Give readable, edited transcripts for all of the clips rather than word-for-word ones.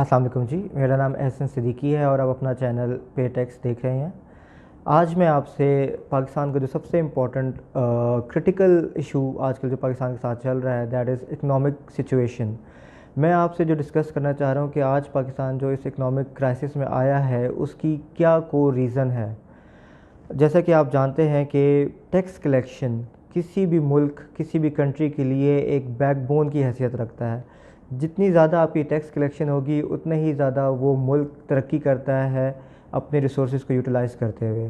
अस्सलाम वालेकुम जी, मेरा नाम एहसन सिद्दीकी है और आप अपना चैनल पे टैक्स देख रहे हैं। आज मैं आपसे पाकिस्तान का जो सबसे इम्पोर्टेंट क्रिटिकल इशू आजकल जो पाकिस्तान के साथ चल रहा है, दैट इज़ इकनॉमिक सिचुएशन। मैं आपसे जो डिस्कस करना चाह रहा हूँ कि आज पाकिस्तान जो इस इकनॉमिक क्राइसिस में आया है, उसकी क्या को रीज़न है। जैसा कि आप जानते हैं कि टैक्स कलेक्शन किसी भी मुल्क, किसी भी कंट्री के लिए एक बैकबोन की हैसियत रखता है। जितनी ज़्यादा आपकी टैक्स कलेक्शन होगी, उतना ही ज़्यादा वो मुल्क तरक्की करता है अपने रिसोर्सेज को यूटिलाइज़ करते हुए।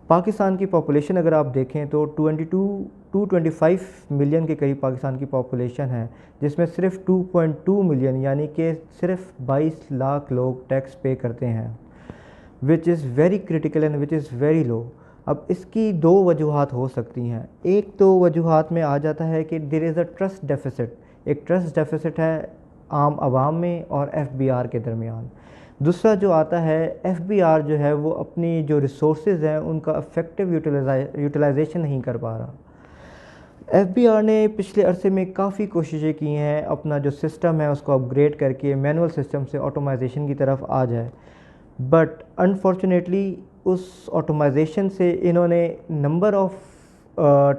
पाकिस्तान की पॉपुलेशन अगर आप देखें तो 25 मिलियन के करीब पाकिस्तान की पॉपुलेशन है, जिसमें सिर्फ 2.2 मिलियन यानी कि सिर्फ 22 लाख लोग टैक्स पे करते हैं, which is very critical and which is very low. अब इसकी दो वजूहात हो सकती हैं। एक तो वजूहात में आ जाता है कि there is a trust deficit. एक ट्रस्ट डेफिसिट है आम आवाम में और एफबीआर के दरमियान। दूसरा जो आता है, एफबीआर जो है वो अपनी जो रिसोर्सेज हैं उनका इफ़ेक्टिव यूटिलाइजेशन नहीं कर पा रहा। एफबीआर ने पिछले अरसे में काफ़ी कोशिशें की हैं अपना जो सिस्टम है उसको अपग्रेड करके मैनुअल सिस्टम से ऑटोमाइजेशन की तरफ आ जाए, बट अनफॉर्चुनेटली उस ऑटोमाइजेशन से इन्होंने नंबर ऑफ़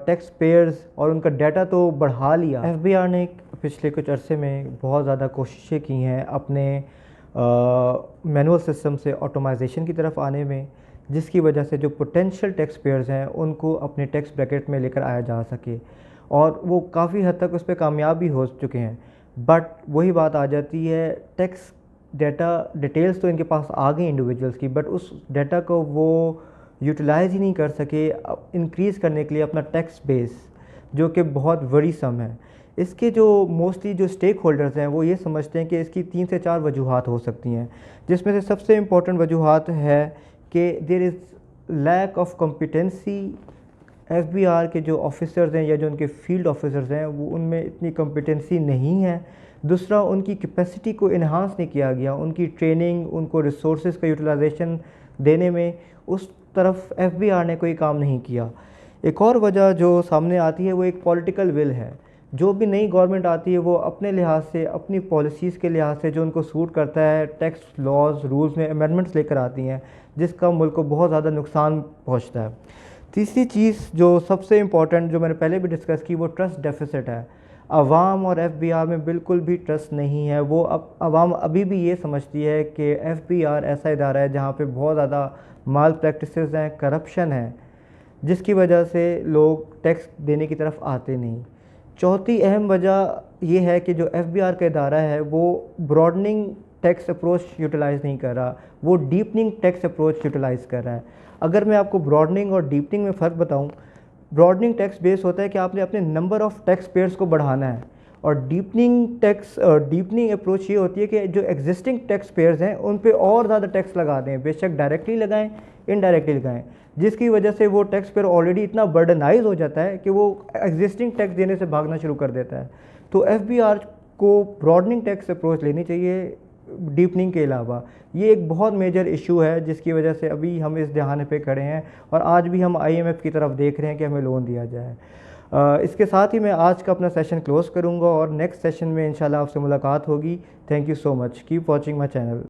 टैक्स पेयर्स और उनका डाटा तो बढ़ा लिया। एफबीआर ने पिछले कुछ अरसे में बहुत ज़्यादा कोशिशें की हैं अपने मैनुअल सिस्टम से ऑटोमाइजेशन की तरफ आने में, जिसकी वजह से जो पोटेंशियल टैक्स पेयर्स हैं उनको अपने टैक्स ब्रैकेट में लेकर आया जा सके, और वो काफ़ी हद तक उस पर कामयाब भी हो चुके हैं। बट वही बात आ जाती है, टैक्स डाटा डिटेल्स तो इनके पास आ गई इंडिविजुअल्स की, बट उस डाटा को वो यूटिलाइज़ ही नहीं कर सके इंक्रीज़ करने के लिए अपना टैक्स बेस, जो कि बहुत वरीसम है। इसके जो मोस्टली जो स्टेक होल्डर्स हैं वो ये समझते हैं कि इसकी 3 से 4 वजूहात हो सकती हैं, जिसमें से सबसे इम्पोर्टेंट वजूहात है कि there is lack of competency. FBR के जो ऑफिसर्स हैं या जो उनके फील्ड ऑफिसर्स हैं वो उनमें इतनी कॉम्पिटेंसी नहीं है। दूसरा, उनकी कैपेसिटी को इन्हांस नहीं किया गया, उनकी ट्रेनिंग, उनको रिसोर्सेज का यूटिलाइजेशन देने में उस तरफ एफबीआर ने कोई काम नहीं किया। एक और वजह जो सामने आती है वो एक पॉलिटिकल विल है। जो भी नई गवर्नमेंट आती है वो अपने लिहाज से, अपनी पॉलिसीज़ के लिहाज से जो उनको सूट करता है, टैक्स लॉज रूल्स में अमेंडमेंट्स लेकर आती हैं, जिसका मुल्क को बहुत ज़्यादा नुकसान पहुँचता है। तीसरी चीज़ जो सबसे इम्पॉर्टेंट, जो मैंने पहले भी डिस्कस की, वो ट्रस्ट डेफिसिट है। अवाम और एफबीआर में बिल्कुल भी ट्रस्ट नहीं है। वो अब अवाम अभी भी ये समझती है कि एफबीआर ऐसा इदारा है जहाँ पे बहुत ज़्यादा माल प्रैक्टिसेस हैं, करप्शन है, जिसकी वजह से लोग टैक्स देने की तरफ आते नहीं। चौथी अहम वजह यह है कि जो एफबीआर का इदारा है वो ब्रॉडनिंग टैक्स अप्रोच यूटिलाइज़ नहीं कर रहा, वो डीपनिंग टैक्स अप्रोच यूटिलाइज़ कर रहा है। अगर मैं आपको ब्रॉडनिंग और डीपनिंग में फ़र्क बताऊं, ब्रॉडनिंग टैक्स बेस होता है कि आपने अपने नंबर ऑफ़ टैक्स पेयर्स को बढ़ाना है, और डीपनिंग अप्रोच ये होती है कि जो एग्जिस्टिंग टैक्स पेयर्स हैं उन पे और ज़्यादा टैक्स लगा दें, बेशक डायरेक्टली लगाएं, इनडायरेक्टली लगाएं, जिसकी वजह से वो टैक्स पेयर ऑलरेडी इतना बर्डनाइज हो जाता है कि वो एग्जिस्टिंग टैक्स देने से भागना शुरू कर देता है। तो एफबीआर को ब्रॉडनिंग टैक्स अप्रोच लेनी चाहिए डीपनिंग के अलावा। ये एक बहुत मेजर इशू है जिसकी वजह से अभी हम इस दहाने पे खड़े हैं, और आज भी हम आईएमएफ की तरफ देख रहे हैं कि हमें लोन दिया जाए। इसके साथ ही मैं आज का अपना सेशन क्लोज करूँगा और नेक्स्ट सेशन में इंशाल्लाह आपसे मुलाकात होगी। Thank you so much, keep watching my channel.